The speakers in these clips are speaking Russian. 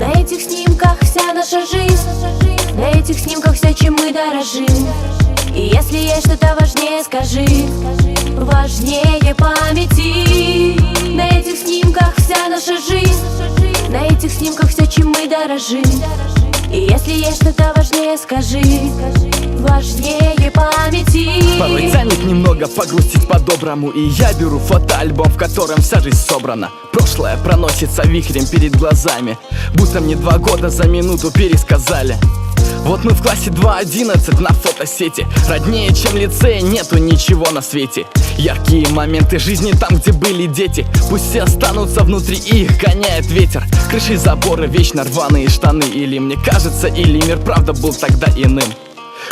На этих снимках вся наша жизнь, на этих снимках все, чем мы дорожим. И если есть что-то важнее, скажи, важнее памяти. На этих снимках вся наша жизнь, на этих снимках все, чем мы дорожим. И если есть что-то важнее, скажи, важнее памяти. Порой тянет немного погрустить по-доброму, и я беру фотоальбом, в котором вся жизнь собрана. Прошлое проносится вихрем перед глазами, будто мне 2 года за минуту пересказали. Вот мы в классе 2.11 на фотосети. Роднее, чем лицея, нету ничего на свете. Яркие моменты жизни там, где были дети, пусть все останутся внутри, и их гоняет ветер. Крыши, заборы, вечно рваные штаны. Или мне кажется, или мир правда был тогда иным.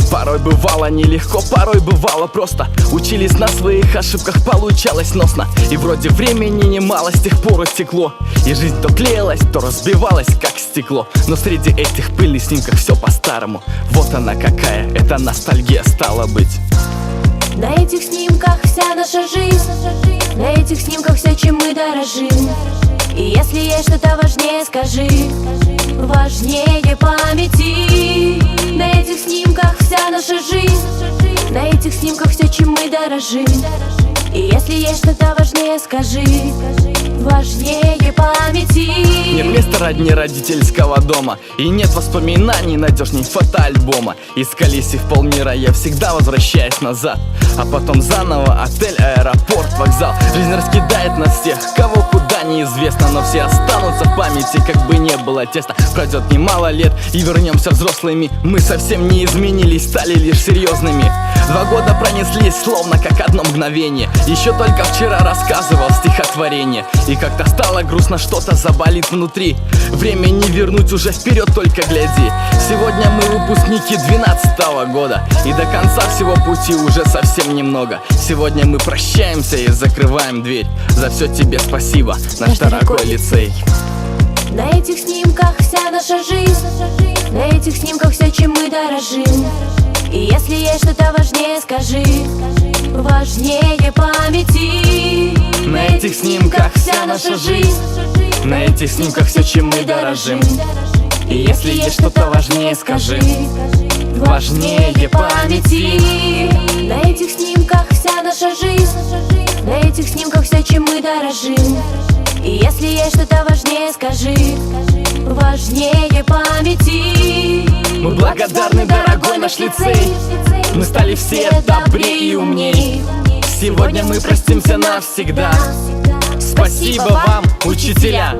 Порой бывало нелегко, порой бывало просто. Учились на своих ошибках, получалось носно. И вроде времени немало с тех пор истекло, и жизнь то клеилась, то разбивалась, как стекло. Но среди этих пыльных снимков все по-старому. Вот она какая, это ностальгия стала быть. На этих снимках вся наша жизнь, на этих снимках все, чем мы дорожим. И если есть что-то важнее, скажи, важнее памяти. На этих снимках вся наша жизнь, на этих снимках все, чем мы дорожим. И если есть что-то важнее, скажи, важнее памяти. Нет места родни родительского дома, и нет воспоминаний надежней фотоальбома. Искались и в полмира, я всегда возвращаюсь назад, а потом заново отель, аэропорт, вокзал. Жизнь раскидает нас всех, кого куда неизвестно, но все останутся в памяти, как бы не было тесно. Пройдет немало лет, и вернемся взрослыми. Мы совсем не изменились, стали лишь серьезными. 2 года пронеслись, словно как одно мгновение. Еще только вчера рассказывал стихотворение, и как-то стало грустно, что-то заболит внутри. Время не вернуть, уже вперед только гляди. Сегодня мы выпускники 12-го года, и до конца всего пути уже совсем немного. Сегодня мы прощаемся и закрываем дверь. За все тебе спасибо, наш дорогой лицей. На этих снимках вся наша жизнь, на этих снимках все, чем мы дорожим. И если есть что-то важнее, скажи, важнее памяти. На этих снимках вся наша жизнь, на этих снимках все, чем мы дорожим. И если есть что-то важнее, скажи, важнее памяти. На этих снимках вся наша жизнь, на этих снимках все, чем мы дорожим. И если есть что-то важнее, скажи, важнее памяти. Мы благодарны, дорогой наш лицей, мы стали все добрее и умней. Сегодня мы простимся навсегда. Спасибо вам, учителя.